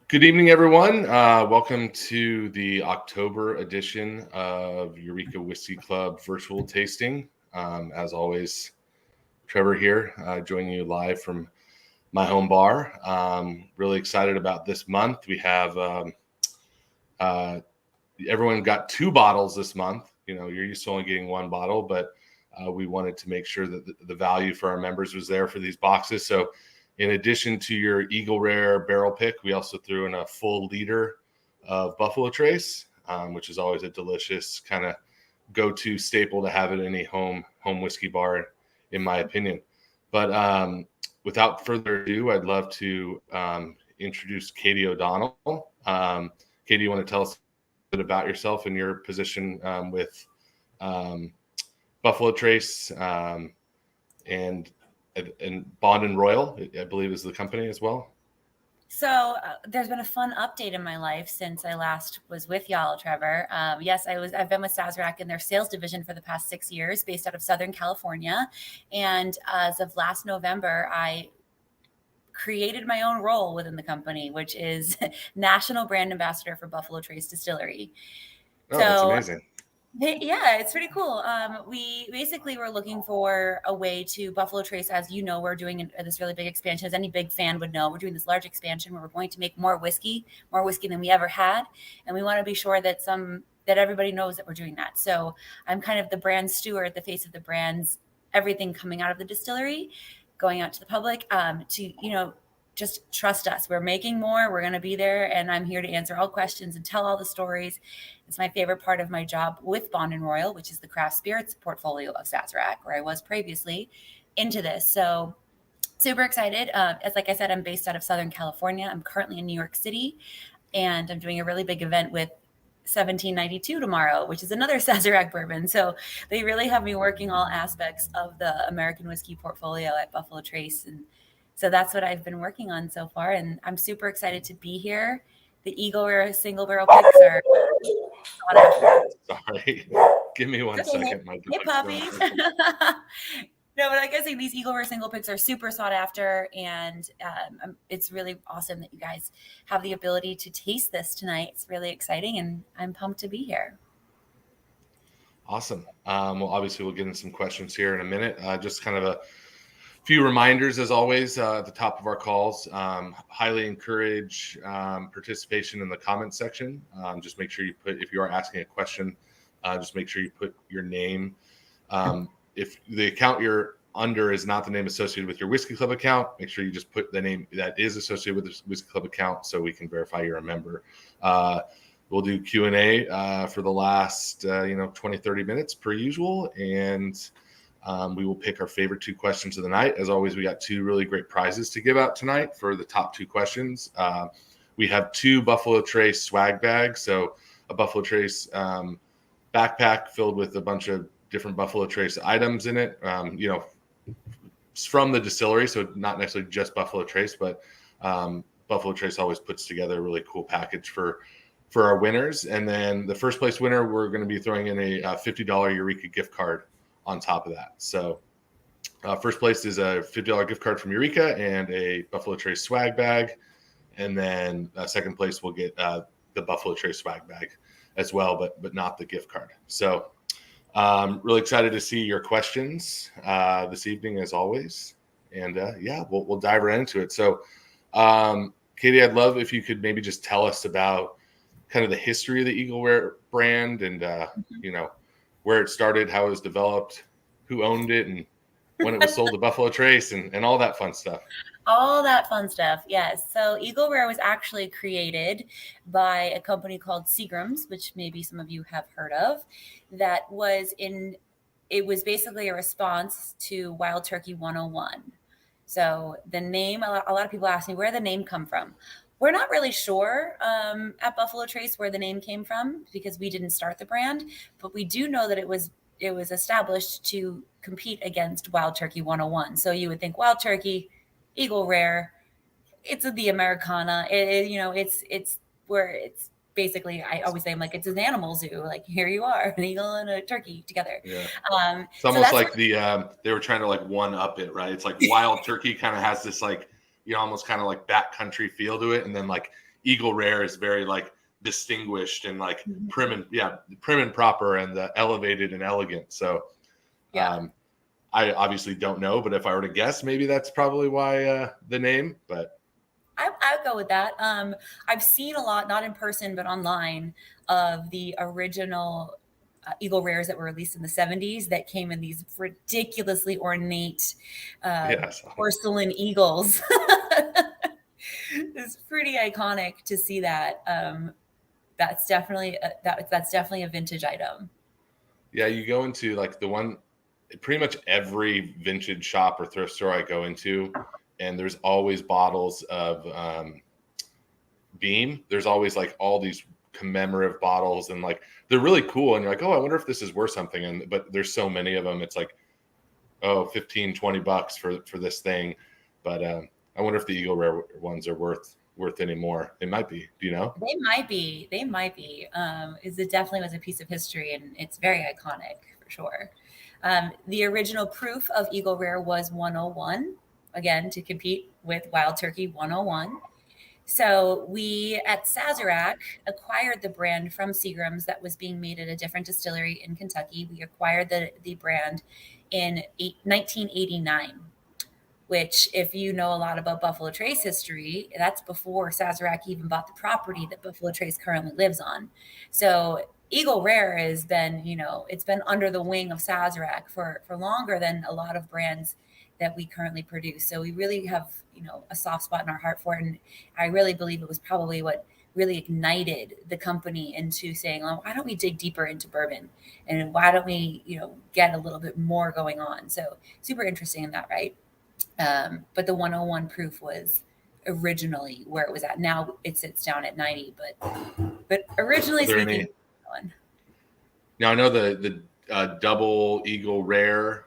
Good evening, everyone. Welcome to the October edition of Eureka Whiskey Club virtual tasting. As always, Trevor here, joining you live from my home bar. Really excited about this month. We have everyone got 2 bottles this month. You know, you're used to only getting 1 bottle, but we wanted to make sure that the value for our members was there for these boxes. So in addition to your Eagle Rare barrel pick, we also threw in a full liter of Buffalo Trace, which is always a delicious kind of go-to staple to have at any home whiskey bar, in my opinion. But without further ado, I'd love to introduce Katie O'Donnell. Katie, you want to tell us a bit about yourself and your position with Buffalo Trace and Bond and Royal, I believe, is the company as well. So there's been a fun update in my life since I last was with y'all, Trevor. Yes, I've been with Sazerac in their sales division for the past 6 years, based out of Southern California. And as of last November, I created my own role within the company, which is National Brand Ambassador for Buffalo Trace Distillery. Oh, that's amazing. Yeah, it's pretty cool. We basically were looking for a way to Buffalo Trace, as you know, we're doing this really big expansion. As any big fan would know, we're doing this large expansion where we're going to make more whiskey than we ever had. And we want to be sure that everybody knows that we're doing that. So I'm kind of the brand steward, the face of the brands, everything coming out of the distillery, going out to the public, to, just trust us. We're making more. We're going to be there. And I'm here to answer all questions and tell all the stories. It's my favorite part of my job with Bond and Royal, which is the craft spirits portfolio of Sazerac, where I was previously, into this. So super excited. As like I said, I'm based out of Southern California. I'm currently in New York City, and I'm doing a really big event with 1792 tomorrow, which is another Sazerac bourbon. So they really have me working all aspects of the American whiskey portfolio at Buffalo Trace. And so that's what I've been working on so far. And I'm super excited to be here. The Eagle Rare single barrel picks are Sorry. Give me one second. Hey, puppies. No, but like I say, these Eagle Rare single picks are super sought after. And it's really awesome that you guys have the ability to taste this tonight. It's really exciting. And I'm pumped to be here. Awesome. Well, obviously, we'll get into some questions here in a minute. Just kind of a few reminders, as always, at the top of our calls. Highly encourage participation in the comments section. Just make sure if you are asking a question, just make sure you put your name. If the account you're under is not the name associated with your Whiskey Club account, make sure you just put the name that is associated with the Whiskey Club account so we can verify you're a member. We'll do Q&A for the last 20, 30 minutes per usual, and we will pick our favorite 2 questions of the night. As always, we got 2 really great prizes to give out tonight for the top 2 questions. We have 2 Buffalo Trace swag bags. So a Buffalo Trace backpack filled with a bunch of different Buffalo Trace items in it, from the distillery. So not necessarily just Buffalo Trace, but Buffalo Trace always puts together a really cool package for our winners. And then the first place winner, we're going to be throwing in a $50 Eureka gift card on top of that. So first place is a $50 gift card from Eureka and a Buffalo Trace swag bag. And then second place will get the Buffalo Trace swag bag as well, but not the gift card. So really excited to see your questions this evening, as always. And we'll dive right into it. So Katie, I'd love if you could maybe just tell us about kind of the history of the Eagle Rare brand and, where it started, how it was developed, who owned it, and when it was sold to Buffalo Trace, and all that fun stuff. All that fun stuff, yes. So Eagle Rare was actually created by a company called Seagram's, which maybe some of you have heard of. It was basically a response to Wild Turkey 101. So the name, a lot of people ask me, where did the name come from? We're not really sure at Buffalo Trace where the name came from, because we didn't start the brand, but we do know that it was established to compete against Wild Turkey 101. So you would think Wild Turkey, Eagle Rare, it's the Americana. It's where it's basically, I always say, I'm like, it's an animal zoo. Like, here you are, an eagle and a turkey together. Yeah. It's almost like they were trying to like one up it, right? It's like Wild Turkey kind of has this like, almost kind of like backcountry feel to it. And then like Eagle Rare is very like distinguished and like prim and proper and elevated and elegant. So I obviously don't know, but if I were to guess, maybe that's probably why the name. But I would go with that. I've seen a lot, not in person, but online, of the original Eagle Rares that were released in the 70s that came in these ridiculously ornate porcelain eagles. It's pretty iconic to see that. That's definitely a vintage item. Yeah, you go into like pretty much every vintage shop or thrift store I go into, and there's always bottles of Beam. There's always like all these commemorative bottles, and like they're really cool, and you're like, oh, I wonder if this is worth something. But there's so many of them, it's like, oh, $15-$20 for this thing. But I wonder if the Eagle Rare ones are worth any more. They might be. Do you know? They might be. It definitely was a piece of history, and it's very iconic for sure. The original proof of Eagle Rare was 101, again, to compete with Wild Turkey 101. So we at Sazerac acquired the brand from Seagram's that was being made at a different distillery in Kentucky. We acquired the brand in 1989, which, if you know a lot about Buffalo Trace history, that's before Sazerac even bought the property that Buffalo Trace currently lives on. So Eagle Rare has been, it's been under the wing of Sazerac for longer than a lot of brands that we currently produce. So we really have, a soft spot in our heart for it. And I really believe it was probably what really ignited the company into saying, well, why don't we dig deeper into bourbon? And why don't we, get a little bit more going on? So super interesting in that, right? But the 101 proof was originally where it was at. Now it sits down at 90, but originally speaking, now I know the double Eagle Rare.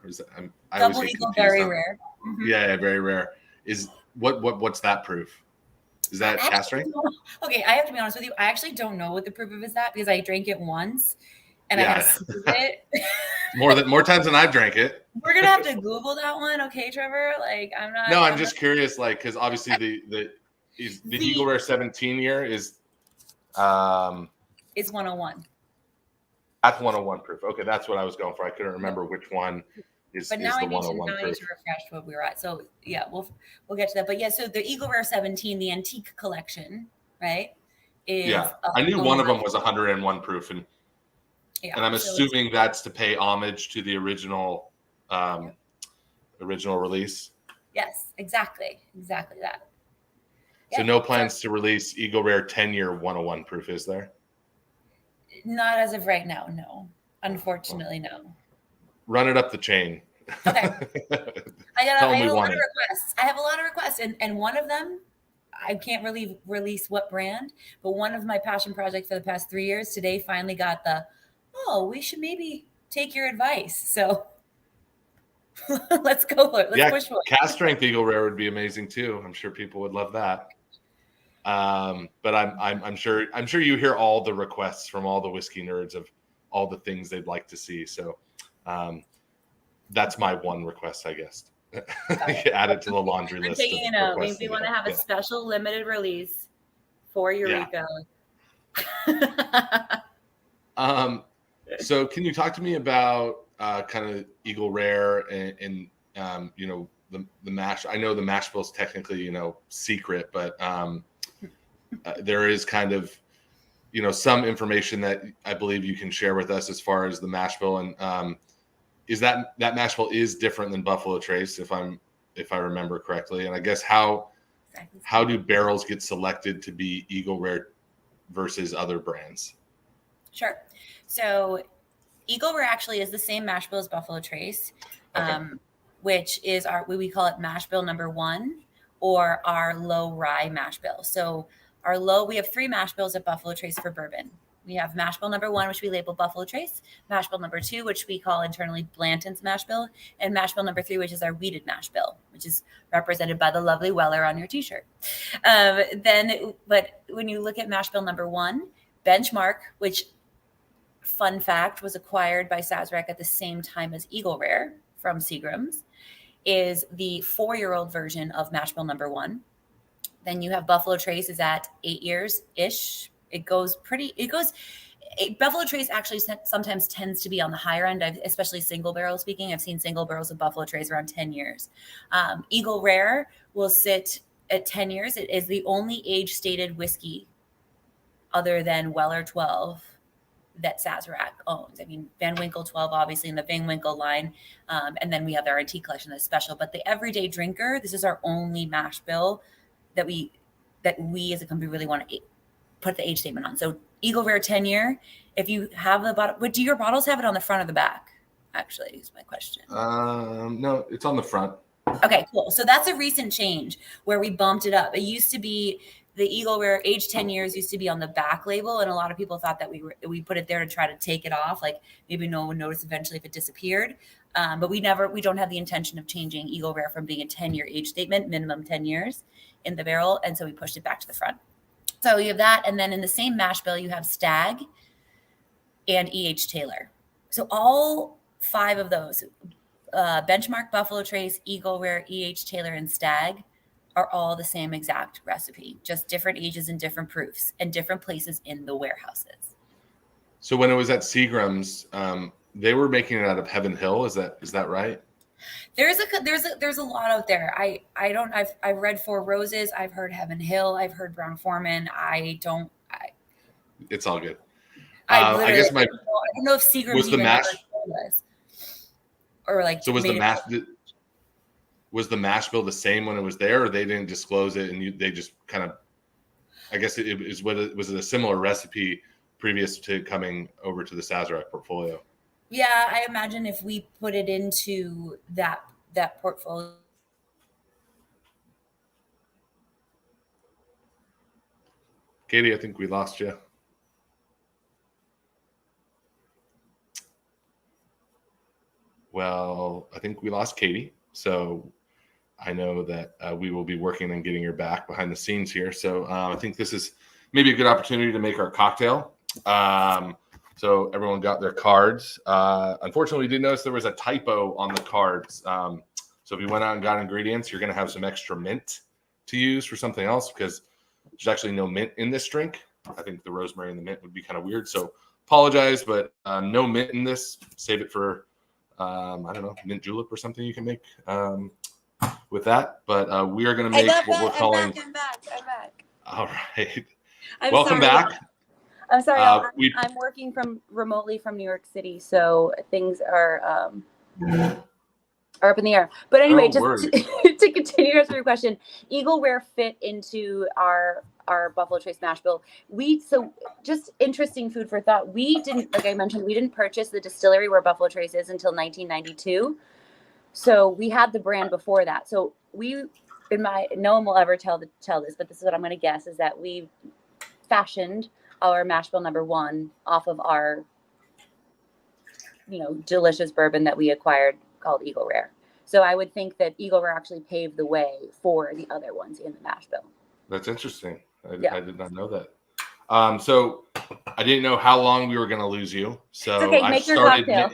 Double Eagle very rare. Mm-hmm. Yeah, very rare. Is what's that proof? Is that cask strength? Okay, I have to be honest with you. I actually don't know what the proof of is that, because I drank it once and I had to sneeze it. more times than I've drank it. We're gonna have to Google that one, okay, Trevor? Like, I'm not. No, I'm just curious, like, because obviously the Eagle Rare 17 year is it's 101. That's 101 proof. Okay, that's what I was going for. I couldn't remember which one is the 101 proof. I need to refresh what we were at. So yeah, we'll get to that. But yeah, so the Eagle Rare 17, the antique collection, right? I knew one of them was 101 proof, and I'm assuming that's to pay homage to the original original release. Yes, exactly that. So no plans to release Eagle Rare 10-year 101 proof, is there? Not as of right now, no. Unfortunately, no. Run it up the chain. Okay. I have a lot of requests. And one of them, I can't really release what brand, but one of my passion projects for the past 3 years today finally got we should maybe take your advice. So let's go for it. Let's push for it. Cask strength Eagle Rare would be amazing too. I'm sure people would love that. But I'm sure you hear all the requests from all the whiskey nerds of all the things they'd like to see. So that's my one request, I guess. Add it to the laundry list. Taking it out. We want to have a special limited release for Eureka. So can you talk to me about kind of Eagle Rare and the mash? I know the mash bill is technically secret, but there is kind of some information that I believe you can share with us as far as the mash bill, and is that mash bill is different than Buffalo Trace, if I remember correctly. And I guess how do barrels get selected to be Eagle Rare versus other brands? Sure. So Eagle Rare actually is the same mash bill as Buffalo Trace, which is we call it mash bill number 1, or our low rye mash bill. So we have 3 mash bills at Buffalo Trace for bourbon. We have mash bill number 1, which we label Buffalo Trace, mash bill number 2, which we call internally Blanton's mash bill, and mash bill number 3, which is our wheated mash bill, which is represented by the lovely Weller on your t-shirt. But when you look at mash bill number 1, Benchmark, which, fun fact, was acquired by Sazerac at the same time as Eagle Rare from Seagram's, is the 4-year-old version of mash bill number 1. Then you have Buffalo Trace is at 8 years ish. Buffalo Trace actually sometimes tends to be on the higher end, especially single barrel speaking. I've seen single barrels of Buffalo Trace around 10 years. Eagle Rare will sit at 10 years. It is the only age stated whiskey other than Weller 12 that Sazerac owns. I mean, Van Winkle 12, obviously, in the Van Winkle line. And then we have our RT collection that's special. But the everyday drinker, this is our only mash bill that we as a company really want to put the age statement on. So Eagle Rare 10 year, if you have the bottle, but do your bottles have it on the front or the back? Actually, is my question. No, it's on the front. Okay, cool. So that's a recent change where we bumped it up. It used to be the Eagle Rare age 10 years used to be on the back label. And a lot of people thought that we put it there to try to take it off. Like maybe no one would notice eventually if it disappeared. But we don't have the intention of changing Eagle Rare from being a 10-year age statement, minimum 10 years in the barrel. And so we pushed it back to the front. So you have that. And then in the same mash bill, you have Stag and E.H. Taylor. So all 5 of those, Benchmark, Buffalo Trace, Eagle Rare, E.H. Taylor, and Stag are all the same exact recipe, just different ages and different proofs and different places in the warehouses. So when it was at Seagram's, they were making it out of Heaven Hill. Is that right? There's a lot out there. I've read Four Roses. I've heard Heaven Hill. I've heard Brown Foreman. It's all good. I guess I don't know if Seagram's was the mash or like. So was the mash bill the same when it was there, or they didn't disclose it and they just kind of? I guess was it a similar recipe previous to coming over to the Sazerac portfolio? Yeah, I imagine if we put it into that portfolio. Katie, I think we lost you. Well, I think we lost Katie. So I know that we will be working on getting her back behind the scenes here. So I think this is maybe a good opportunity to make our cocktail. So everyone got their cards. Unfortunately, we did notice there was a typo on the cards. So if you went out and got ingredients, you're going to have some extra mint to use for something else because there's actually no mint in this drink. I think the rosemary and the mint would be kind of weird. So apologize, but no mint in this. Save it for, I don't know, mint julep or something you can make with that. But we are going to make what we're calling. I'm back. All right. Welcome back. I'm sorry. I'm working remotely from New York City, so things are up in the air. But anyway, just to continue to answer your question, Eagle Rare fit into our Buffalo Trace mash bill. So just interesting food for thought. We didn't, like I mentioned, we didn't purchase the distillery where Buffalo Trace is until 1992. So we had the brand before that. So no one will ever tell this, but this is what I'm going to guess is that we fashioned our mash bill number 1 off of our, delicious bourbon that we acquired called Eagle Rare. So I would think that Eagle Rare actually paved the way for the other ones in the mash bill. That's interesting. I did not know that. So I didn't know how long we were going to lose you. So it's okay, make your cocktail.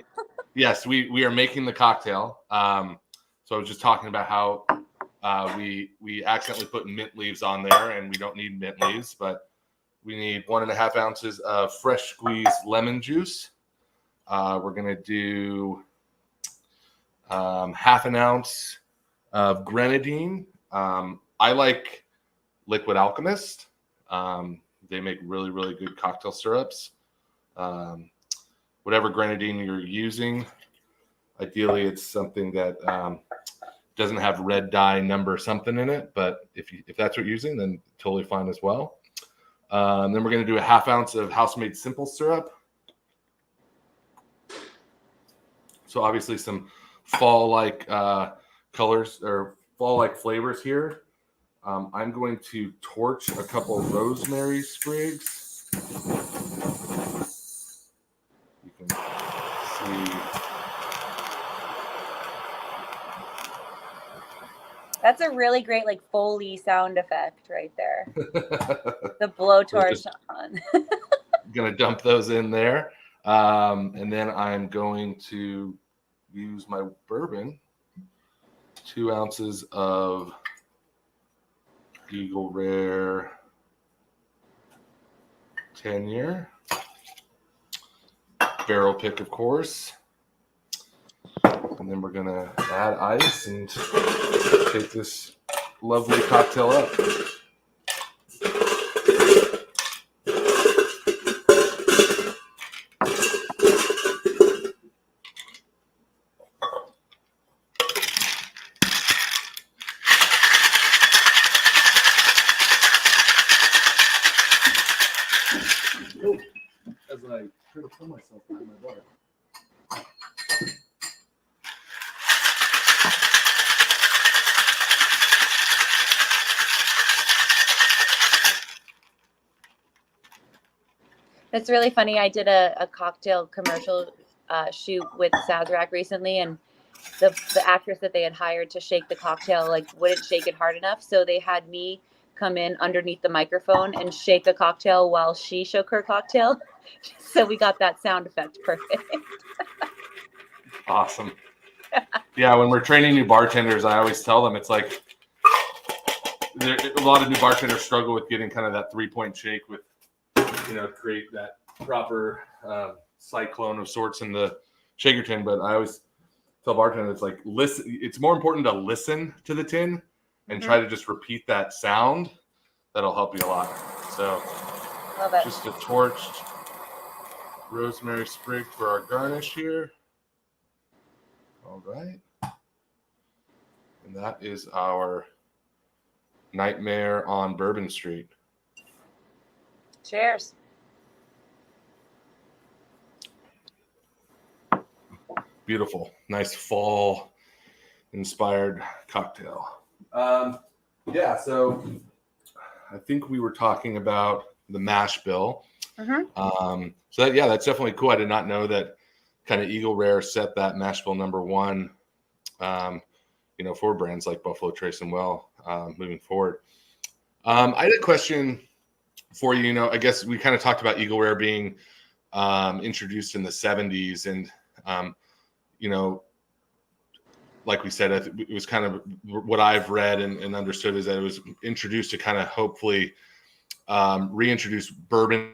Yes, we are making the cocktail. So I was just talking about how we accidentally put mint leaves on there, and we don't need mint leaves, but we need 1.5 ounces of fresh squeezed lemon juice. We're going to do half an ounce of grenadine. I like Liquid Alchemist. They make really, really good cocktail syrups. Whatever grenadine you're using, ideally it's something that doesn't have red dye number something in it. But if that's what you're using, then totally fine as well. Then we're going to do a half ounce of house-made simple syrup. So obviously some fall-like colors or fall-like flavors here. I'm going to torch a couple rosemary sprigs. You can see. That's a really great Foley sound effect right there. The blowtorch on. Going to dump those in there. And then I'm going to use my bourbon, 2 ounces of Eagle Rare 10-year. Barrel pick, of course. And then we're going to add ice and take this lovely cocktail up. As I try to pull myself behind my bar. It's really funny. I did a cocktail commercial shoot with Sazerac recently, and the actress that they had hired to shake the cocktail like wouldn't shake it hard enough, so they had me come in underneath the microphone and shake a cocktail while she shook her cocktail. So we got that sound effect perfect. Awesome. Yeah, when we're training new bartenders, I always tell them it's like a lot of new bartenders struggle with getting kind of that 3-point shake with, create that proper cyclone of sorts in the shaker tin. But I always tell bartenders, it's like, listen. It's more important to listen to the tin and try to just repeat that sound. That'll help you a lot. So, Love it. just a torched rosemary sprig for our garnish here. All right. And that is our Nightmare on Bourbon Street. Cheers. Beautiful. Nice fall inspired cocktail. So I think we were talking about the mash bill. That's definitely cool. I did not know that kind of Eagle Rare set that mash bill number one, for brands like Buffalo Trace and Well moving forward. I had a question for you. I guess we kind of talked about Eagle Rare being introduced in the 70s, and like we said, it was kind of what I've read and understood is that it was introduced to kind of hopefully reintroduce bourbon.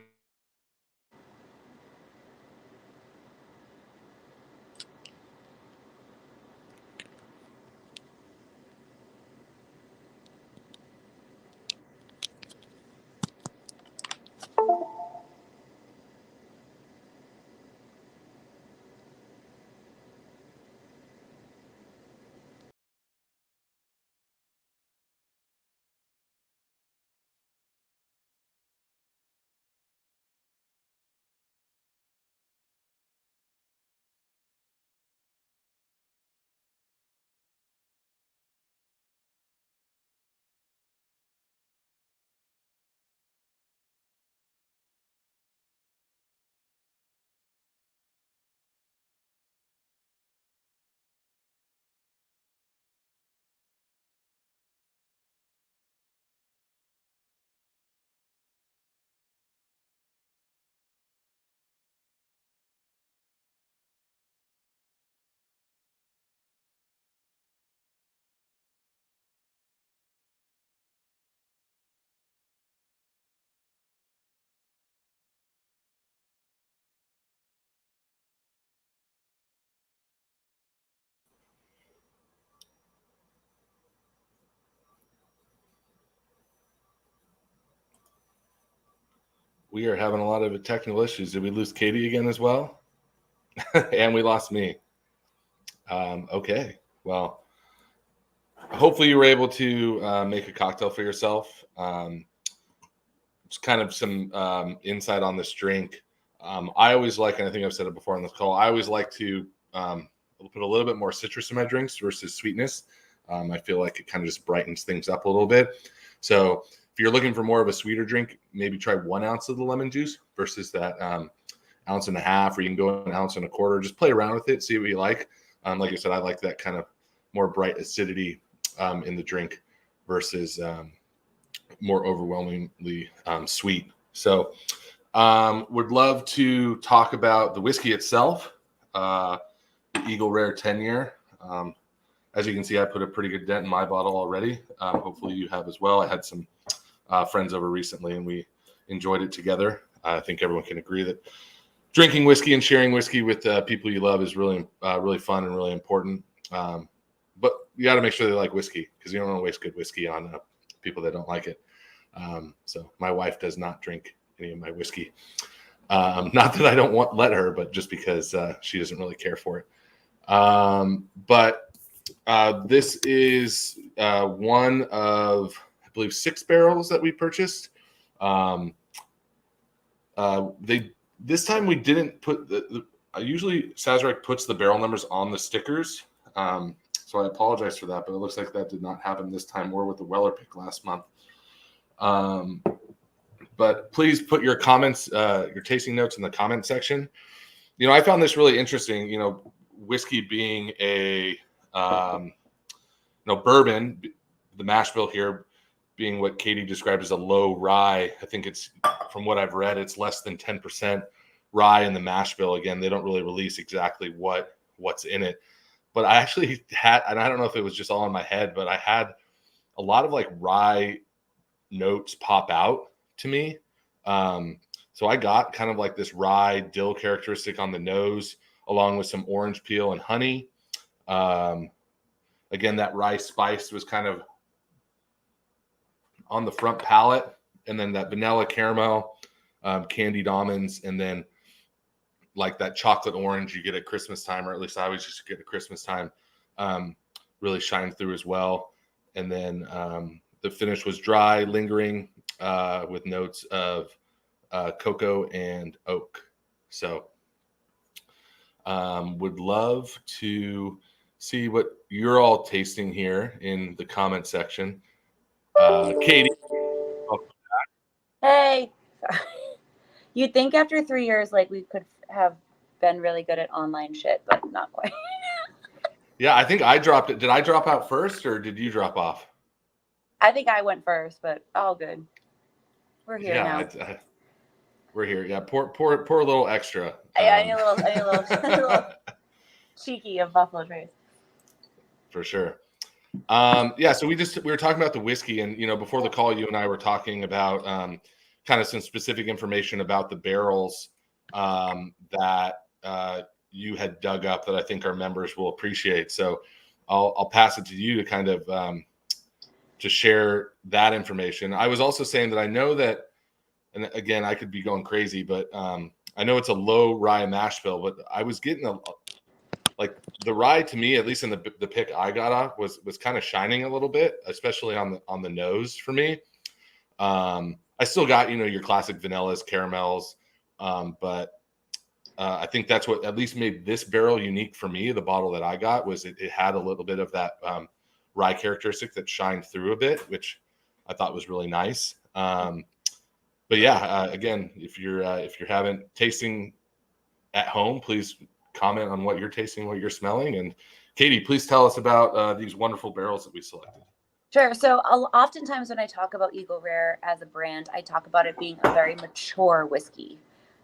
We are having a lot of technical issues. Did we lose Katie again as well? And we lost me. Okay. Well, hopefully you were able to make a cocktail for yourself. Just kind of some insight on this drink. I always like, and I think I've said it before on this call, I always like to put a little bit more citrus in my drinks versus sweetness. I feel like it kind of just brightens things up a little bit. So if you're looking for more of a sweeter drink, maybe try 1 ounce of the lemon juice versus that 1.5 ounces, or you can go 1.25 ounces. Just play around with it, see what you like. Like I said, I like that kind of more bright acidity in the drink versus more overwhelmingly sweet. So would love to talk about the whiskey itself, the Eagle Rare 10-year. As you can see, I put a pretty good dent in my bottle already. Hopefully you have as well. I had some friends over recently and we enjoyed it together. I think everyone can agree that drinking whiskey and sharing whiskey with people you love is really, really fun and really important. But you got to make sure they like whiskey, because you don't want to waste good whiskey on people that don't like it. So my wife does not drink any of my whiskey. Not that I don't let her, but just because she doesn't really care for it. But this is one of, I believe, 6 barrels that we purchased. This time we didn't put usually Sazerac puts the barrel numbers on the stickers. So I apologize for that, but it looks like that did not happen this time, or with the Weller pick last month. But please put your comments, your tasting notes in the comment section. I found this really interesting, whiskey being a, bourbon, the mash bill here being what Katie described as a low rye. I think it's, from what I've read, it's less than 10% rye in the mash bill. Again, they don't really release exactly what's in it. But I actually had, and I don't know if it was just all in my head, but I had a lot of like rye notes pop out to me. So I got kind of like this rye dill characteristic on the nose, along with some orange peel and honey. Again, that rye spice was kind of on the front palate, and then that vanilla caramel, candied almonds, and then like that chocolate orange you get at Christmas time, or at least I always used to get at Christmas time, really shined through as well. And then the finish was dry, lingering, with notes of cocoa and oak. So would love to see what you're all tasting here in the comment section. Katie. Hey. You'd think after 3 years, like, we could have been really good at online shit, but not quite. Yeah, I think I dropped it. Did I drop out first, or did you drop off? I think I went first, but all good. We're here now. We're here. Yeah, pour a little extra. I need a little cheeky of Buffalo Trace. For sure. Yeah, so we were talking about the whiskey, and before the call, you and I were talking about kind of some specific information about the barrels that you had dug up that I think our members will appreciate. So I'll pass it to you to kind of to share that information. I was also saying that I know that, and again, I could be going crazy, but I know it's a low rye mash bill, but I was getting like the rye, to me, at least in the pick I got off, was kind of shining a little bit, especially on the nose for me. I still got, your classic vanillas, caramels. But I think that's what at least made this barrel unique for me. The bottle that I got was it had a little bit of that rye characteristic that shined through a bit, which I thought was really nice. But yeah, again, if you're having tasting at home, please comment on what you're tasting, what you're smelling. And Katie, please tell us about these wonderful barrels that we selected. Sure. So oftentimes when I talk about Eagle Rare as a brand, I talk about it being a very mature whiskey.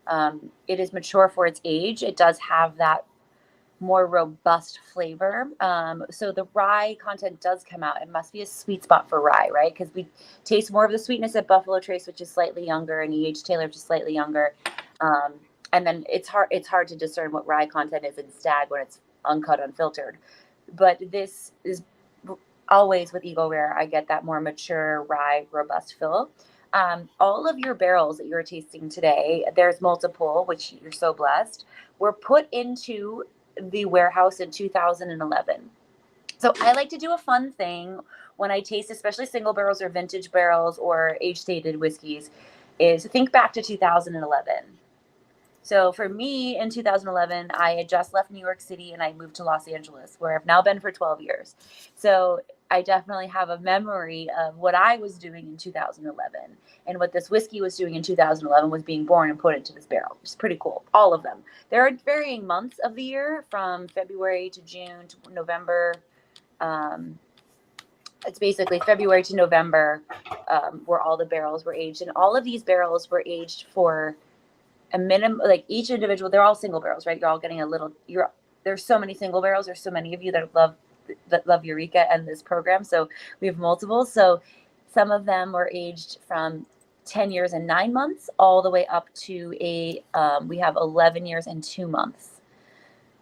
It is mature for its age. It does have that more robust flavor. So the rye content does come out. It must be a sweet spot for rye, right? Because we taste more of the sweetness at Buffalo Trace, which is slightly younger, and E.H. Taylor, which is slightly younger. And then it's hard to discern what rye content is in Stag when it's uncut, unfiltered. But this is always with Eagle Rare, I get that more mature rye, robust fill. All of your barrels that you're tasting today, there's multiple, which you're so blessed, were put into the warehouse in 2011. So I like to do a fun thing when I taste, especially single barrels or vintage barrels or age-stated whiskeys, is think back to 2011. So for me, in 2011, I had just left New York City and I moved to Los Angeles, where I've now been for 12 years. So I definitely have a memory of what I was doing in 2011. And what this whiskey was doing in 2011 was being born and put into this barrel. It's pretty cool. All of them. There are varying months of the year, from February to June to November. It's basically February to November, where all the barrels were aged. And all of these barrels were aged for a minimum, like each individual, they're all single barrels, right? You're all getting a little, there's so many single barrels. There's so many of you that love that love Eureka and this program. So we have multiple. So some of them were aged from 10 years and 9 months all the way up to we have 11 years and 2 months.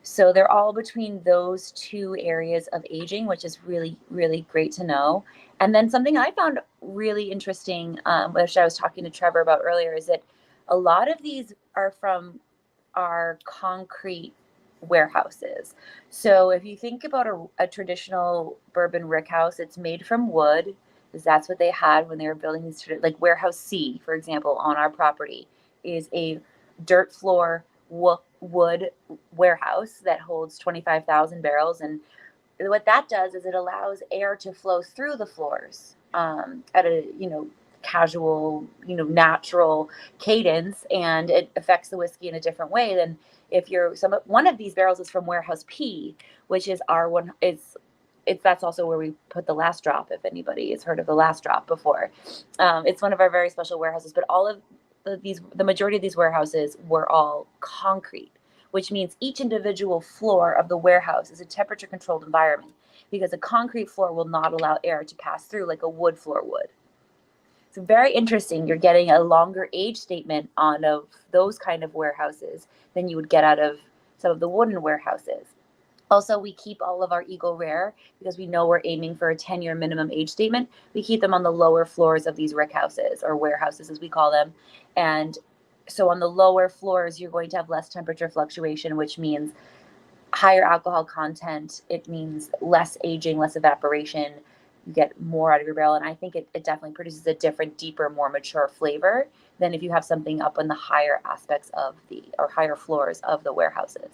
So they're all between those two areas of aging, which is really, really great to know. And then something I found really interesting, which I was talking to Trevor about earlier, is that a lot of these are from our concrete warehouses. So if you think about a traditional bourbon rick house, it's made from wood, because that's what they had when they were building these, like Warehouse C, for example, on our property, is a dirt floor wood warehouse that holds 25,000 barrels. And what that does is it allows air to flow through the floors at a, casual, natural cadence, and it affects the whiskey in a different way than if one of these barrels is from Warehouse P, which is our one. That's also where we put the last drop, if anybody has heard of the last drop before. It's one of our very special warehouses, but all of the majority of these warehouses were all concrete, which means each individual floor of the warehouse is a temperature controlled environment, because a concrete floor will not allow air to pass through like a wood floor would. It's very interesting. You're getting a longer age statement out of those kind of warehouses than you would get out of some of the wooden warehouses. Also, we keep all of our Eagle Rare, because we know we're aiming for a 10-year minimum age statement. We keep them on the lower floors of these rick houses, or warehouses as we call them. And so on the lower floors, you're going to have less temperature fluctuation, which means higher alcohol content. It means less aging, less evaporation. You get more out of your barrel. And I think it definitely produces a different, deeper, more mature flavor than if you have something up in the higher aspects or higher floors of the warehouses.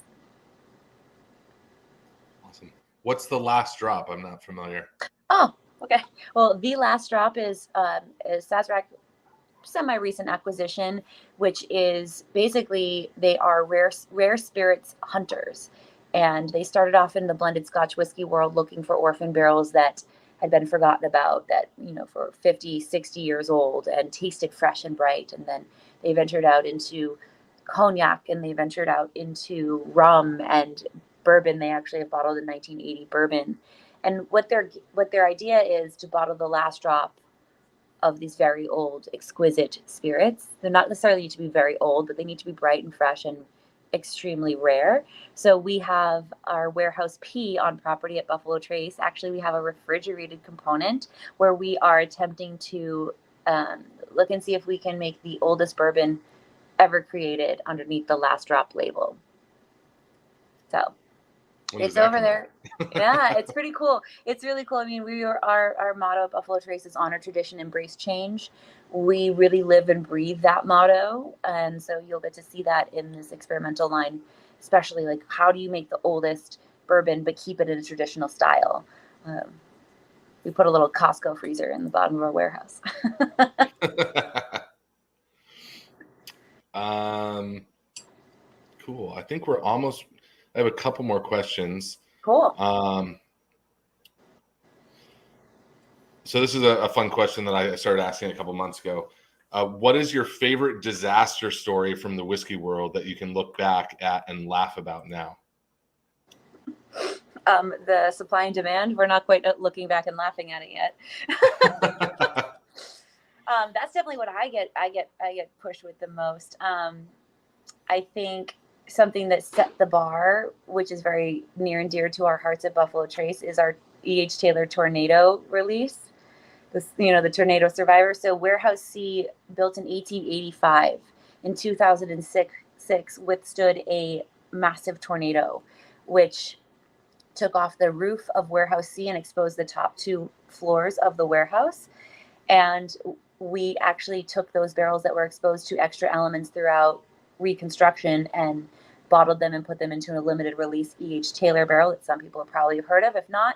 What's the last drop? I'm not familiar. Oh, okay. Well, the last drop is Sazerac semi-recent acquisition, which is basically they are rare spirits hunters, and they started off in the blended Scotch whiskey world looking for orphan barrels that had been forgotten about, that for 50, 60 years old and tasted fresh and bright, and then they ventured out into cognac, and they ventured out into rum and bourbon. They actually have bottled in 1980 bourbon, and what their idea is to bottle the last drop of these very old, exquisite spirits. They're not necessarily need to be very old, but they need to be bright and fresh and extremely rare. So we have our Warehouse P on property at Buffalo Trace. Actually, we have a refrigerated component where we are attempting to look and see if we can make the oldest bourbon ever created underneath the last drop label. So it's over there. Yeah, it's pretty cool. It's really cool. I mean, our motto at Buffalo Trace is honor, tradition, embrace change. We really live and breathe that motto. And so you'll get to see that in this experimental line, especially like how do you make the oldest bourbon but keep it in a traditional style? We put a little Costco freezer in the bottom of our warehouse. Cool. I think I have a couple more questions. Cool. So this is a fun question that I started asking a couple months ago. What is your favorite disaster story from the whiskey world that you can look back at and laugh about now? The supply and demand. We're not quite looking back and laughing at it yet. That's definitely what I get pushed with the most. I think something that set the bar, which is very near and dear to our hearts at Buffalo Trace, is our E.H. Taylor Tornado release. The Tornado Survivor. So Warehouse C, built in 1885, in 2006 withstood a massive tornado, which took off the roof of Warehouse C and exposed the top 2 floors of the warehouse. And we actually took those barrels that were exposed to extra elements throughout reconstruction and bottled them and put them into a limited release E.H. Taylor barrel that some people have probably heard of. If not,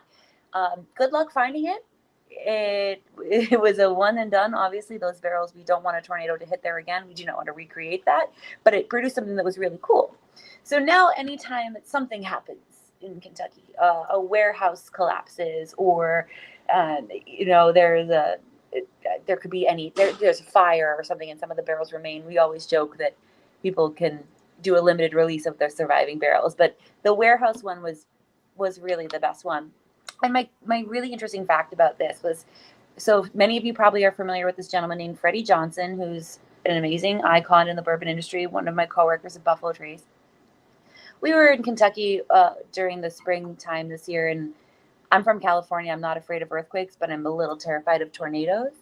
good luck finding it. It was a one and done. Obviously, those barrels, we don't want a tornado to hit there again. We do not want to recreate that, but it produced something that was really cool. So now anytime that something happens in Kentucky, a warehouse collapses, or there could be there's a fire or something and some of the barrels remain, we always joke that people can do a limited release of their surviving barrels. But the warehouse one was really the best one. And my really interesting fact about this was, so many of you probably are familiar with this gentleman named Freddie Johnson, who's an amazing icon in the bourbon industry, one of my coworkers at Buffalo Trace. We were in Kentucky during the springtime this year, and I'm from California. I'm not afraid of earthquakes, but I'm a little terrified of tornadoes.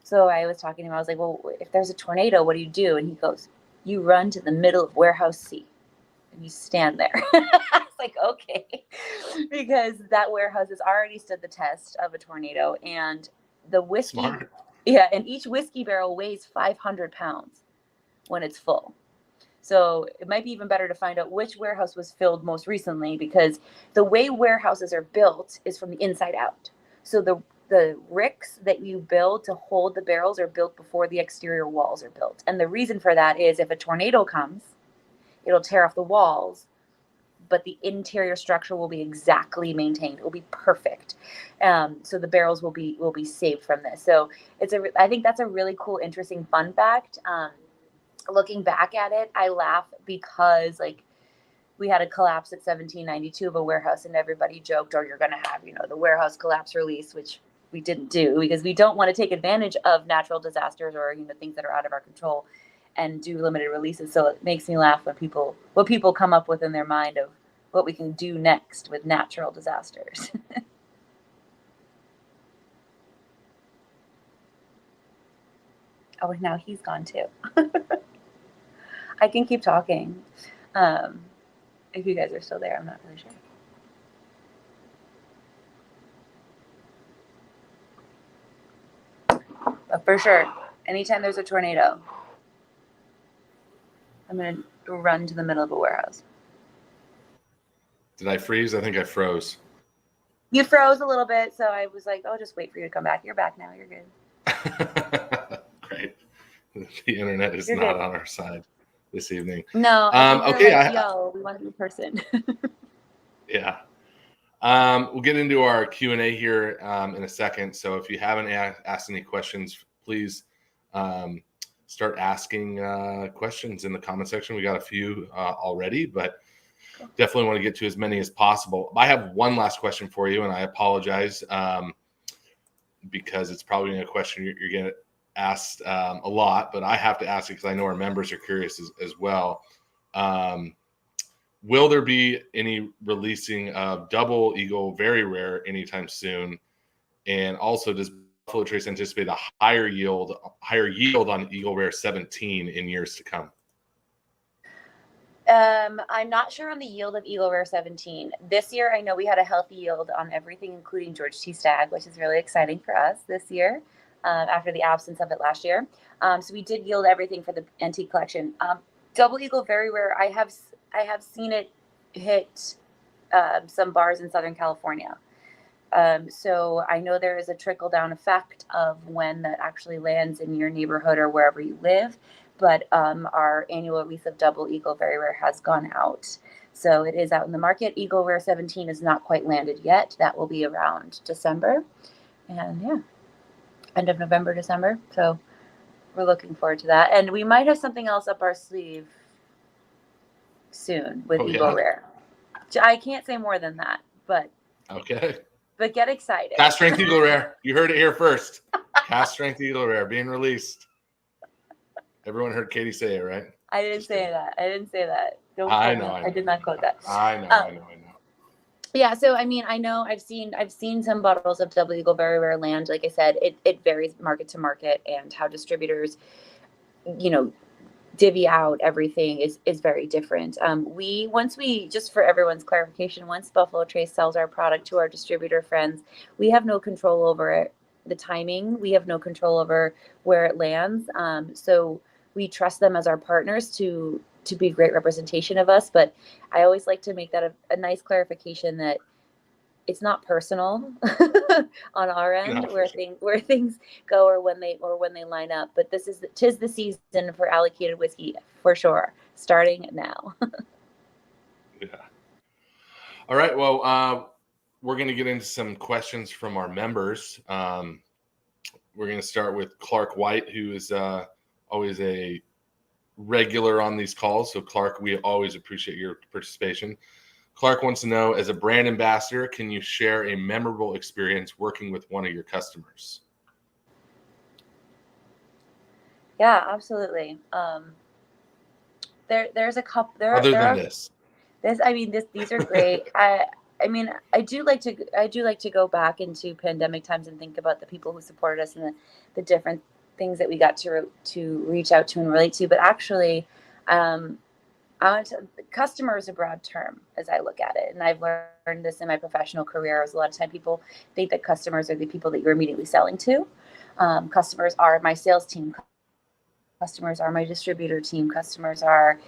So I was talking to him. I was like, well, if there's a tornado, what do you do? And he goes, you run to the middle of Warehouse C and you stand there. I was like, okay, because that warehouse has already stood the test of a tornado, and the whiskey, Smart. yeah, and each whiskey barrel weighs 500 pounds when it's full. So it might be even better to find out which warehouse was filled most recently, because the way warehouses are built is from the inside out. So the ricks that you build to hold the barrels are built before the exterior walls are built. And the reason for that is if a tornado comes, it'll tear off the walls, but the interior structure will be exactly maintained. It will be perfect. So the barrels will be saved from this. So I think that's a really cool, interesting fun fact. Looking back at it, I laugh because like we had a collapse at 1792 of a warehouse, and everybody joked, "Oh, you're going to have, the warehouse collapse release," which we didn't do because we don't want to take advantage of natural disasters or things that are out of our control and do limited releases. So it makes me laugh when what people come up with in their mind of what we can do next with natural disasters. Oh, and now he's gone too. I can keep talking. If you guys are still there, I'm not really sure. But for sure, anytime there's a tornado, I'm going to run to the middle of a warehouse. Did I freeze? I think I froze. You froze a little bit, so I was like, oh, just wait for you to come back. You're back now. You're good. Great. The internet is not on our side this evening. No. Okay. Yo, we want to be in person. Yeah. We'll get into our Q&A here in a second. So if you haven't asked any questions, please start asking questions in the comment section. We got a few already, but definitely want to get to as many as possible. I have one last question for you, and I apologize because it's probably a question you're going to asked a lot, but I have to ask it because I know our members are curious as well. Will there be any releasing of Double Eagle Very Rare anytime soon? And also, does Buffalo Trace anticipate a higher yield on Eagle Rare 17 in years to come? I'm not sure on the yield of Eagle Rare 17. This year, I know we had a healthy yield on everything, including George T. Stagg, which is really exciting for us this year. After the absence of it last year. So we did yield everything for the antique collection. Double Eagle Very Rare, I have seen it hit some bars in Southern California. So I know there is a trickle down effect of when that actually lands in your neighborhood or wherever you live. But our annual release of Double Eagle Very Rare has gone out. So it is out in the market. Eagle Rare 17 is not quite landed yet. That will be around December. And yeah. End of November, December. So we're looking forward to that. And we might have something else up our sleeve soon with Eagle Rare. I can't say more than that, but okay. But get excited. Cast Strength Eagle Rare. You heard it here first. Cast Strength Eagle Rare being released. Everyone heard Katie say it, right? I didn't say that. Don't I quote know. me. I did not quote that. I know. Yeah, so I mean, I know I've seen some bottles of Double Eagle Very Rare land. Like I said, it varies market to market, and how distributors, divvy out everything is very different. Just for everyone's clarification, once Buffalo Trace sells our product to our distributor friends, we have no control over it, the timing. We have no control over where it lands. So we trust them as our partners to be great representation of us. But I always like to make that a nice clarification that it's not personal on our end where things go or when they line up. But tis the season for allocated whiskey for sure, starting now. Yeah. All right. Well, we're going to get into some questions from our members. We're going to start with Clark White, who is always a regular on these calls. So Clark, we always appreciate your participation. Clark wants to know, as a brand ambassador, can you share a memorable experience working with one of your customers? Yeah, absolutely. There's a couple. Other than this. These are great. I mean, I do like to go back into pandemic times and think about the people who supported us and the different things that we got to reach out to and relate to. But actually, customer is a broad term as I look at it, and I've learned this in my professional career. As a lot of time, people think that customers are the people that you're immediately selling to. Customers are my sales team. Customers are my distributor team. Customers are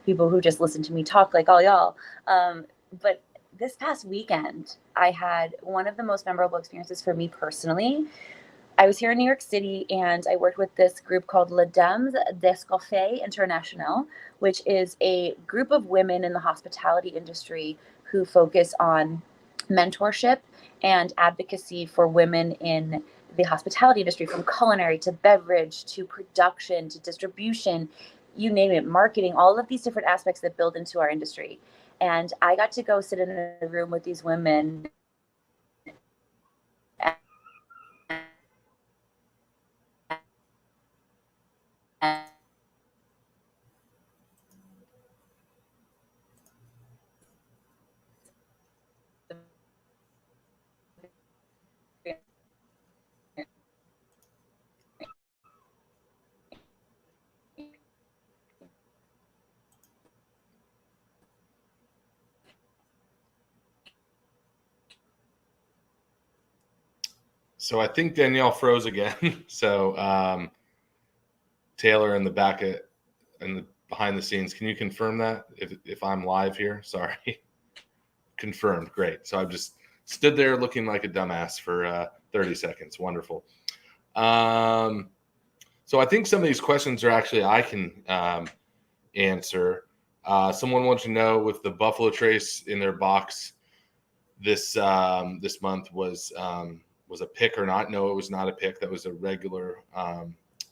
people who just listen to me talk like all y'all. But this past weekend, I had one of the most memorable experiences for me personally. I was here in New York City, and I worked with this group called Les Dames d'Escoffier International, which is a group of women in the hospitality industry who focus on mentorship and advocacy for women in the hospitality industry, from culinary to beverage to production to distribution, you name it, marketing, all of these different aspects that build into our industry. And I got to go sit in a room with these women and So I think Danielle froze again. So Taylor in the back and the behind the scenes, can you confirm that if I'm live here? Sorry. Confirmed. Great. So I've just stood there looking like a dumbass for 30 seconds. Wonderful. So I think some of these questions are actually I can answer. Someone wants to know, with the Buffalo Trace in their box this month, was a pick or not? No, it was not a pick. That was a regular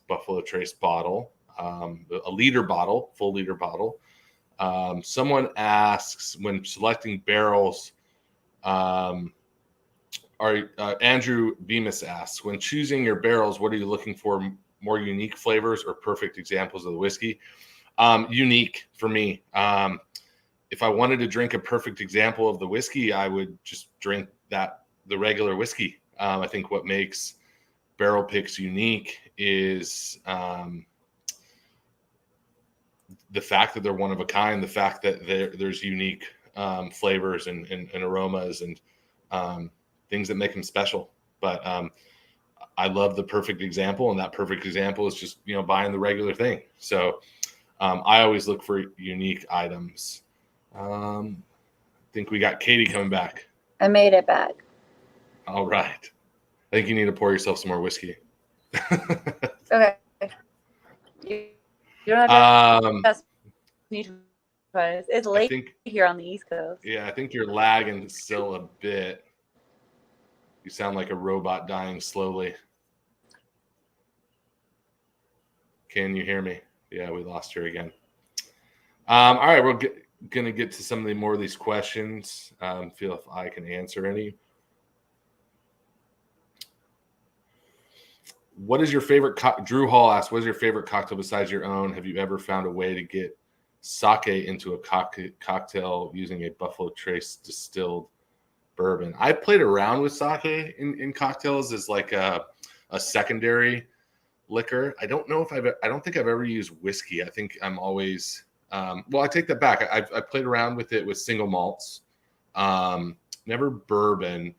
Buffalo Trace bottle, a liter bottle, full liter bottle. Someone asks, when selecting barrels, Andrew Bemis asks, when choosing your barrels, what are you looking for? More unique flavors or perfect examples of the whiskey? Unique for me. If I wanted to drink a perfect example of the whiskey, I would just drink the regular whiskey. I think what makes barrel picks unique is the fact that they're one of a kind, the fact that there's unique flavors and aromas and things that make them special. But I love the perfect example, and that perfect example is just, buying the regular thing. So I always look for unique items. I think we got Katie coming back. I made it back. All right. I think you need to pour yourself some more whiskey. Okay. You don't have to test me twice. It's late here on the East Coast. Yeah, I think you're lagging still a bit. You sound like a robot dying slowly. Can you hear me? Yeah, we lost her again. All right, we're going to get to some of the more of these questions. Feel if I can answer any. What is your favorite? Drew Hall asks, what is your favorite cocktail besides your own? Have you ever found a way to get sake into a cocktail using a Buffalo Trace distilled bourbon? I played around with sake in cocktails as like a secondary liquor. I don't think I've ever used whiskey. I think I'm always, I take that back. I played around with it with single malts, never bourbon.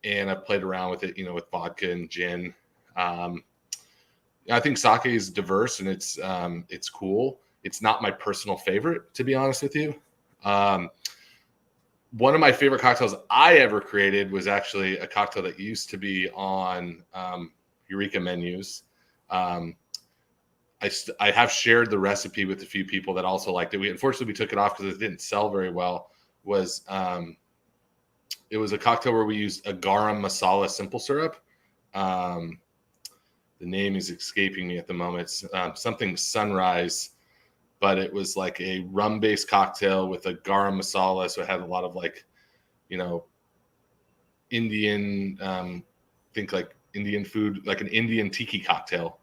And I played around with it, with vodka and gin. I think sake is diverse and it's cool. It's not my personal favorite, to be honest with you. One of my favorite cocktails I ever created was actually a cocktail that used to be on Eureka menus. I have shared the recipe with a few people that also liked it. Unfortunately we took it off because it didn't sell very well. It was a cocktail where we used a garam masala simple syrup. The name is escaping me at the moment. It's something sunrise but it was like a rum-based cocktail with a garam masala. So it had a lot of like, Indian, think like Indian food, like an Indian tiki cocktail.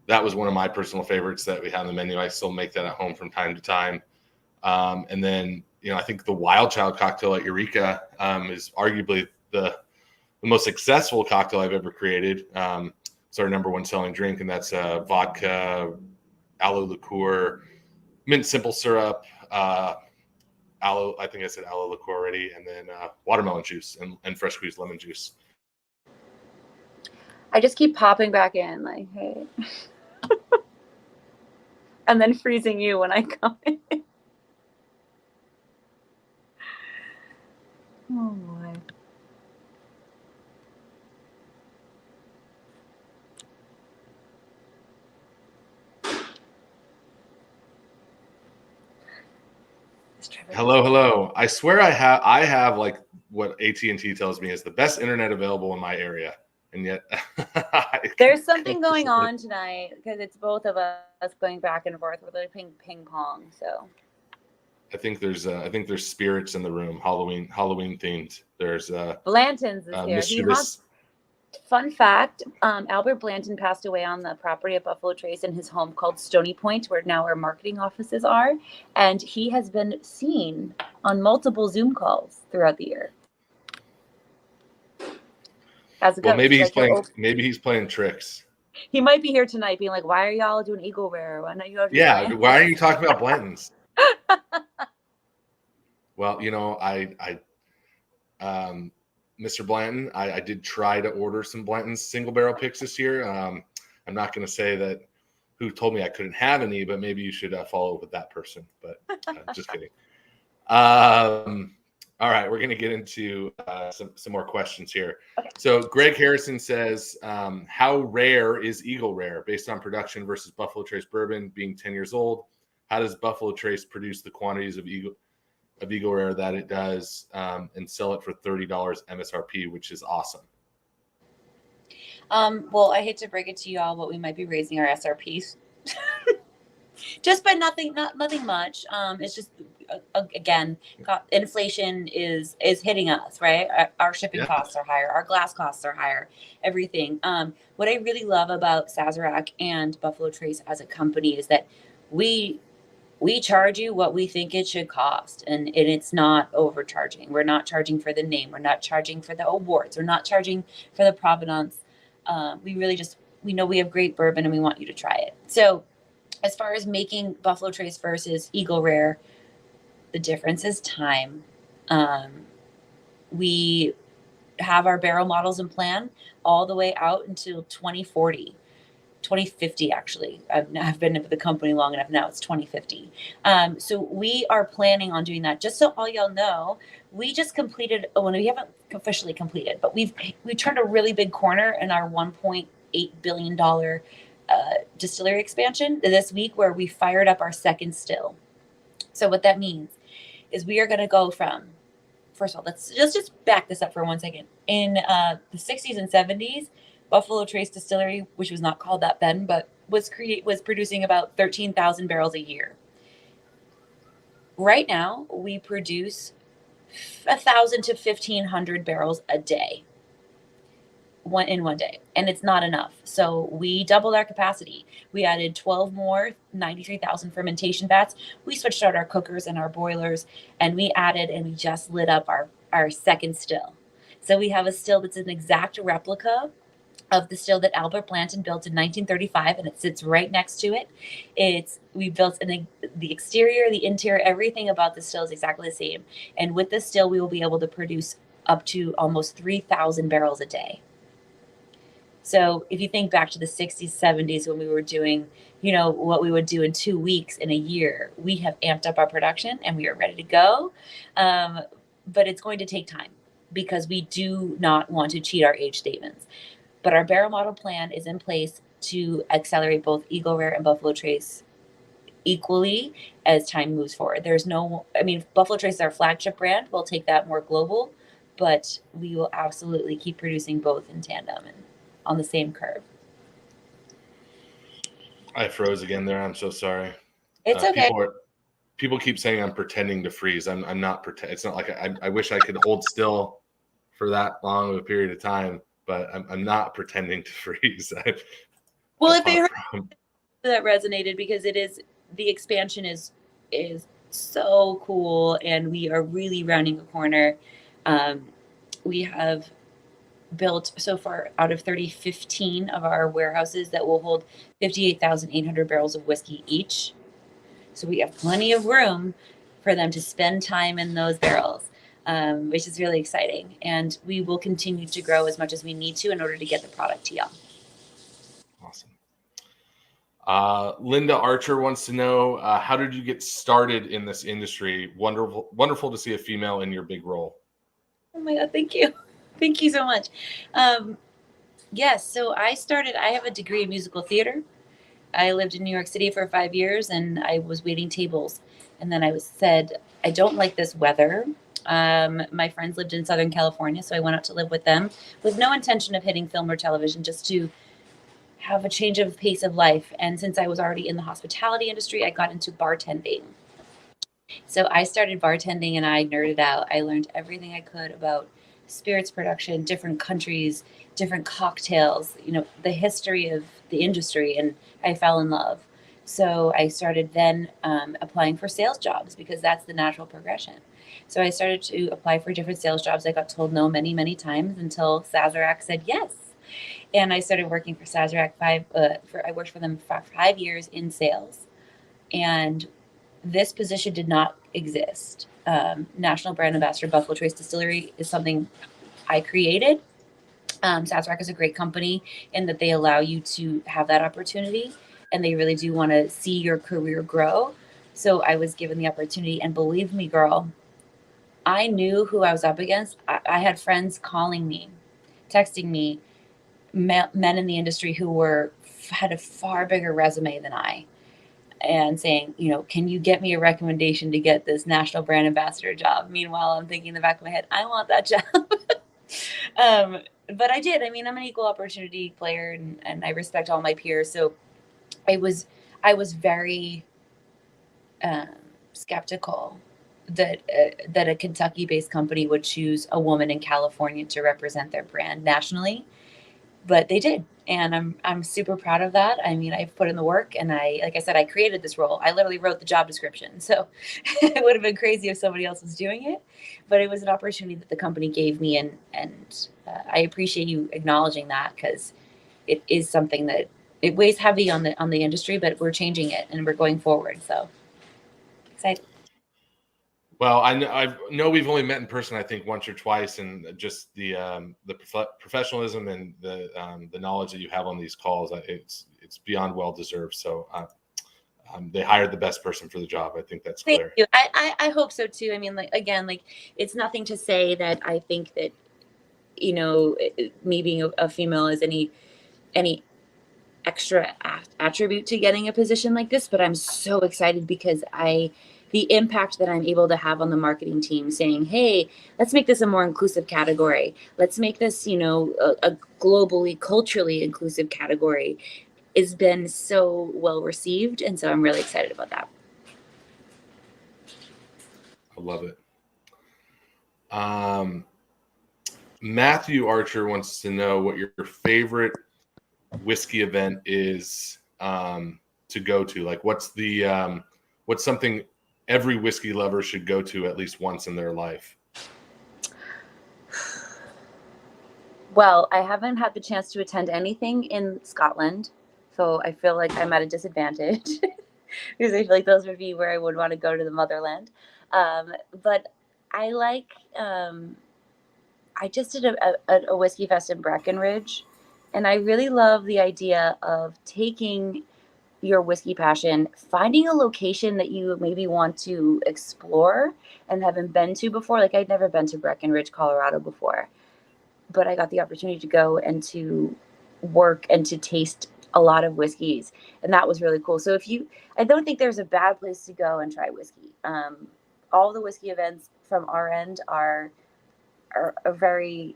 That was one of my personal favorites that we had on the menu. I still make that at home from time to time. And then, I think the Wild Child cocktail at Eureka is arguably the most successful cocktail I've ever created. It's our number one selling drink, and that's vodka, aloe liqueur, mint simple syrup, aloe. I think I said aloe liqueur already, and then watermelon juice and fresh squeezed lemon juice. I just keep popping back in, like, hey, and then freezing you when I come in. Oh boy. Hello. I swear I have like what AT&T tells me is the best internet available in my area, and yet there's something going on tonight because it's both of us going back and forth. We're like ping pong. So I think there's spirits in the room, Halloween themed. There's Blanton's is here. mischievous. Fun fact, Albert Blanton passed away on the property of Buffalo Trace in his home called Stony Point, where now our marketing offices are. And he has been seen on multiple Zoom calls throughout the year. As a Well, ghost. maybe he's playing tricks. He might be here tonight being like, why are y'all doing Eagle Rare? Why not you have why are you talking about Blanton's? Well, Mr. Blanton, I did try to order some Blanton's single barrel picks this year. I'm not going to say that who told me I couldn't have any, but maybe you should follow up with that person. But just kidding. All right, we're going to get into some more questions here. Okay. So Greg Harrison says, how rare is Eagle Rare based on production versus Buffalo Trace bourbon being 10 years old? How does Buffalo Trace produce the quantities of Eagle Rare that it does and sell it for $30 MSRP, which is awesome? Well, I hate to break it to you all, but we might be raising our SRPs. Just by nothing much. It's just, again, inflation is hitting us, right? Our shipping costs are higher. Our glass costs are higher. Everything. What I really love about Sazerac and Buffalo Trace as a company is that we charge you what we think it should cost, and it's not overcharging. We're not charging for the name. We're not charging for the awards. We're not charging for the provenance. We know we have great bourbon and we want you to try it. So as far as making Buffalo Trace versus Eagle Rare, the difference is time. We have our barrel models in plan all the way out until 2050, actually. I've been with the company long enough now. It's 2050. So we are planning on doing that. Just so all y'all know, we just completed, we haven't officially completed, but we turned a really big corner in our $1.8 billion distillery expansion this week, where we fired up our second still. So what that means is we are going to go from, first of all, let's just back this up for 1 second. In the 60s and 70s, Buffalo Trace Distillery, which was not called that then, but was producing about 13,000 barrels a year. Right now, we produce 1,000 to 1,500 barrels a day, in one day, and it's not enough. So we doubled our capacity. We added 12 more 93,000 fermentation vats. We switched out our cookers and our boilers, and we just lit up our second still. So we have a still that's an exact replica of the still that Albert Blanton built in 1935, and it sits right next to it. We built the exterior, the interior, everything about the still is exactly the same. And with this still, we will be able to produce up to almost 3,000 barrels a day. So if you think back to the 60s, 70s, when we were doing, what we would do in 2 weeks in a year, we have amped up our production and we are ready to go. But it's going to take time because we do not want to cheat our age statements. But our barrel model plan is in place to accelerate both Eagle Rare and Buffalo Trace equally as time moves forward. Buffalo Trace is our flagship brand. We'll take that more global, but we will absolutely keep producing both in tandem and on the same curve. I froze again there. I'm so sorry. It's okay. People keep saying I'm pretending to freeze. I'm not pretend. It's not like I wish I could hold still for that long of a period of time, but I'm not pretending to freeze. Well, if they heard that resonated, because the expansion is so cool, and we are really rounding a corner. We have built so far out of 15 of our warehouses that will hold 58,800 barrels of whiskey each. So we have plenty of room for them to spend time in those barrels, which is really exciting. And we will continue to grow as much as we need to in order to get the product to y'all. Awesome. Linda Archer wants to know, how did you get started in this industry? Wonderful to see a female in your big role. Oh my God, thank you. Thank you so much. Yes, so I have a degree in musical theater. I lived in New York City for 5 years, and I was waiting tables. And then I said, I don't like this weather. My friends lived in Southern California, so I went out to live with them with no intention of hitting film or television, just to have a change of pace of life. And since I was already in the hospitality industry, I got into bartending. So I started bartending, and I nerded out. I learned everything I could about spirits production, different countries, different cocktails, the history of the industry, and I fell in love. So I started then applying for sales jobs, because that's the natural progression. So I started to apply for different sales jobs. I got told no many, many times until Sazerac said yes. And I started working for Sazerac. I worked for them for 5 years in sales. And this position did not exist. National Brand Ambassador Buffalo Trace Distillery is something I created. Sazerac is a great company in that they allow you to have that opportunity, and they really do want to see your career grow. So I was given the opportunity, and believe me, girl, I knew who I was up against. I had friends calling me, texting me, men in the industry who had a far bigger resume than I, and saying, can you get me a recommendation to get this national brand ambassador job? Meanwhile, I'm thinking in the back of my head, I want that job. But I did. I mean, I'm an equal opportunity player, and I respect all my peers. So I was very skeptical that a Kentucky-based company would choose a woman in California to represent their brand nationally. But they did, and I'm super proud of that. I mean, I've put in the work, and like I said, I created this role. I literally wrote the job description, so it would have been crazy if somebody else was doing it. But it was an opportunity that the company gave me, and I appreciate you acknowledging that, because it is something that it weighs heavy on the industry, but we're changing it and we're going forward. So excited. Well, I know we've only met in person, I think, once or twice, and just the professionalism and the knowledge that you have on these calls, it's beyond well deserved. So they hired the best person for the job. I think that's clear. Thank you. I hope so too. I mean, it's nothing to say that I think that me being a female is any extra attribute to getting a position like this, but I'm so excited because the impact that I'm able to have on the marketing team, saying, hey, let's make this a more inclusive category. Let's make this, a globally, culturally inclusive category, has been so well received. And so I'm really excited about that. I love it. Matthew Archer wants to know what your favorite whiskey event is to go to. Like, what's something every whiskey lover should go to at least once in their life? Well, I haven't had the chance to attend anything in Scotland, so I feel like I'm at a disadvantage because I feel like those would be where I would want to go to the motherland. But I I just did a whiskey fest in Breckenridge, and I really love the idea of taking your whiskey passion, finding a location that you maybe want to explore and haven't been to before. Like, I'd never been to Breckenridge, Colorado before, but I got the opportunity to go and to work and to taste a lot of whiskeys, and that was really cool. So I don't think there's a bad place to go and try whiskey. All the whiskey events from our end are very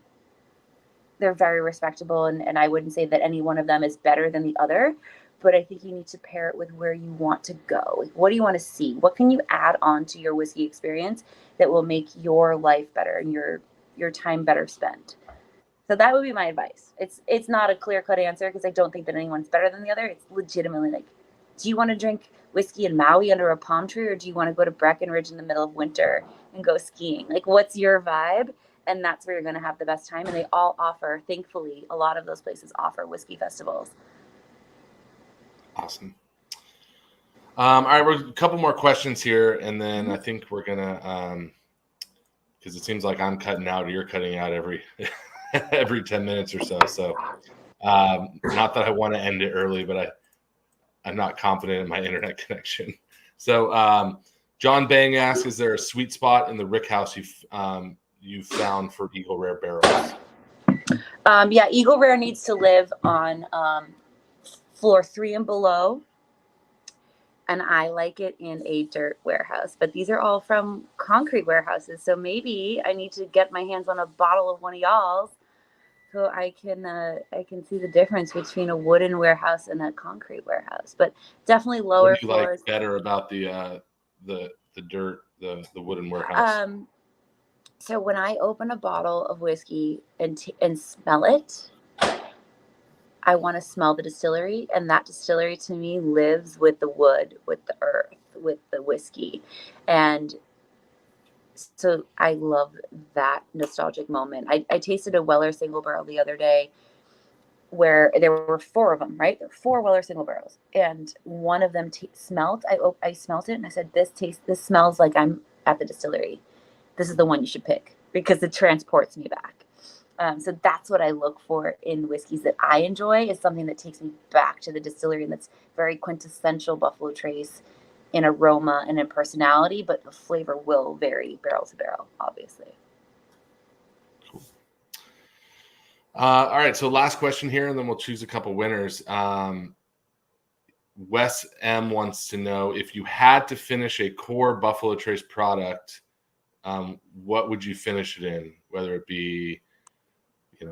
respectable, and I wouldn't say that any one of them is better than the other, but I think you need to pair it with where you want to go. Like, what do you want to see? What can you add on to your whiskey experience that will make your life better and your time better spent? So that would be my advice. It's not a clear-cut answer because I don't think that anyone's better than the other. It's legitimately like, do you want to drink whiskey in Maui under a palm tree, or do you want to go to Breckenridge in the middle of winter and go skiing? Like, what's your vibe? And that's where you're going to have the best time. And they all offer, thankfully, a lot of those places offer whiskey festivals. Awesome. All right, we're a couple more questions here, and then I think we're gonna, because it seems like I'm cutting out, or you're cutting out every every 10 minutes or so. So, not that I want to end it early, but I'm not confident in my internet connection. So, John Bang asks, is there a sweet spot in the Rick House you found for Eagle Rare barrels? Yeah, Eagle Rare needs to live on floor 3 and below. And I like it in a dirt warehouse, but these are all from concrete warehouses. So maybe I need to get my hands on a bottle of one of y'all's so I can see the difference between a wooden warehouse and a concrete warehouse. But definitely lower What do you floors. like better about the dirt, the wooden warehouse? So when I open a bottle of whiskey and smell it, I want to smell the distillery, and that distillery to me lives with the wood, with the earth, with the whiskey. And so I love that nostalgic moment. I tasted a Weller single barrel the other day where there were 4 of them, right? There were 4 Weller single barrels. And one of them smelled, I smelled it and I said, this smells like I'm at the distillery. This is the one you should pick because it transports me back. So that's what I look for in whiskeys that I enjoy, is something that takes me back to the distillery, and that's very quintessential Buffalo Trace in aroma and in personality, but the flavor will vary barrel to barrel, obviously. Cool. All right, so last question here, and then we'll choose a couple winners. Wes M wants to know, if you had to finish a core Buffalo Trace product, what would you finish it in? Whether it be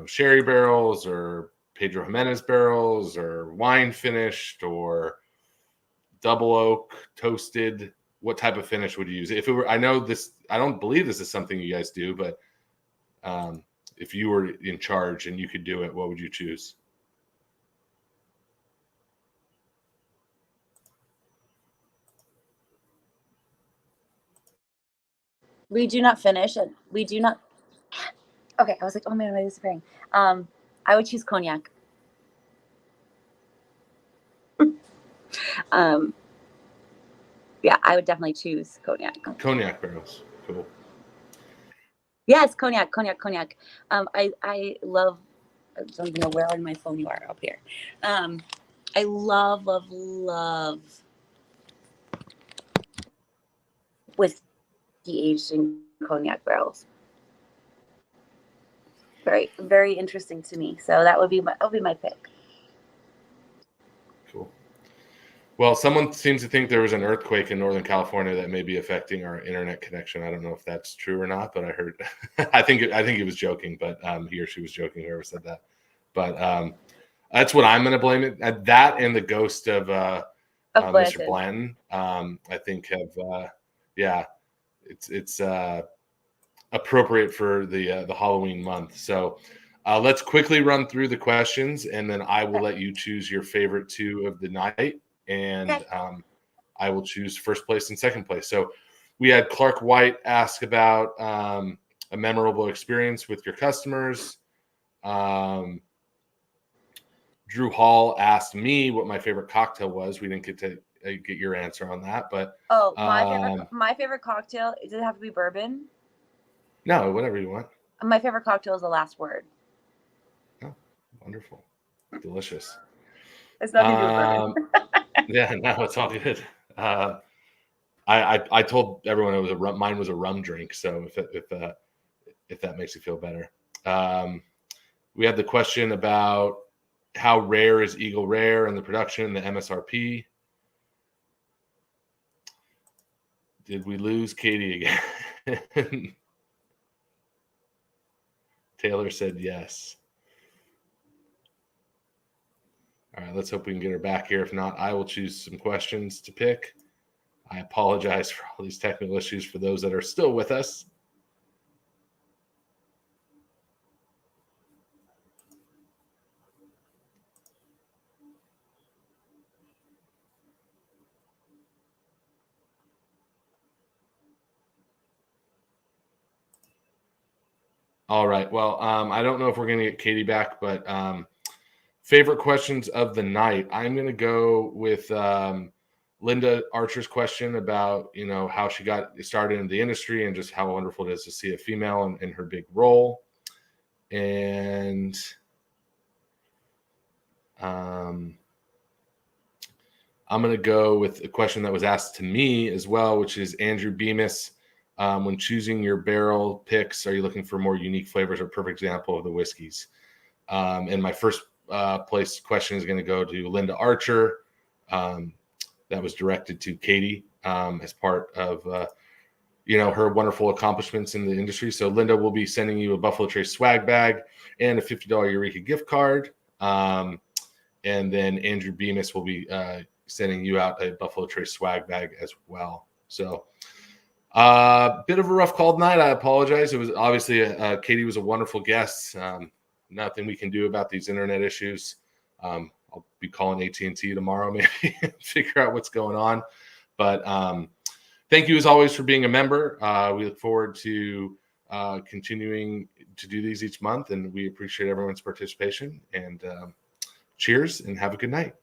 sherry barrels or Pedro Jimenez barrels or wine finished or double oak toasted, what type of finish would you use? If it were, I don't believe this is something you guys do, but if you were in charge and you could do it, what would you choose? We do not finish it. We do not. Okay, I was like, oh man, am I disappearing? I would choose cognac. Yeah, I would definitely choose cognac. Cognac barrels, cool. Yes, cognac. I love. I don't know where on my phone you are up here. I love whiskey aged in cognac barrels. Very, very interesting to me. So that would be my pick. Cool. Well, someone seems to think there was an earthquake in Northern California that may be affecting our internet connection. I don't know if that's true or not, but I heard. I think he was joking, but he or she was joking. Whoever said that, but that's what I'm going to blame it. That and the ghost of Mr. Blanton. I think it's appropriate for the Halloween month. So let's quickly run through the questions, and then I will let you choose your favorite 2 of the night, and I will choose first place and second place. So we had Clark White ask about a memorable experience with your customers. Drew Hall asked me what my favorite cocktail was. We didn't get to get your answer on that, but my favorite cocktail, does it have to be bourbon? No, whatever you want. My favorite cocktail is The Last Word. Oh, wonderful. Delicious. It's nothing to do with bourbon. Yeah, no, it's all good. I told everyone it was mine was a rum drink, so if that makes you feel better. We had the question about how rare is Eagle Rare and the production, the MSRP. Did we lose Katie again? Taylor said yes. All right, let's hope we can get her back here. If not, I will choose some questions to pick. I apologize for all these technical issues for those that are still with us. All right. Well, I don't know if we're going to get Katie back, but favorite questions of the night. I'm going to go with Linda Archer's question about, how she got started in the industry and just how wonderful it is to see a female in her big role. And I'm going to go with a question that was asked to me as well, which is Andrew Bemis. When choosing your barrel picks, are you looking for more unique flavors or perfect example of the whiskeys? And my first place question is going to go to Linda Archer. That was directed to Katie as part of, her wonderful accomplishments in the industry. So Linda will be sending you a Buffalo Trace swag bag and a $50 Eureka gift card. And then Andrew Bemis will be sending you out a Buffalo Trace swag bag as well. So bit of a rough call tonight. I apologize. It was obviously Katie was a wonderful guest. Nothing we can do about these internet issues. I'll be calling AT&T tomorrow, maybe figure out what's going on. But thank you as always for being a member. We look forward to continuing to do these each month, and we appreciate everyone's participation. And cheers and have a good night.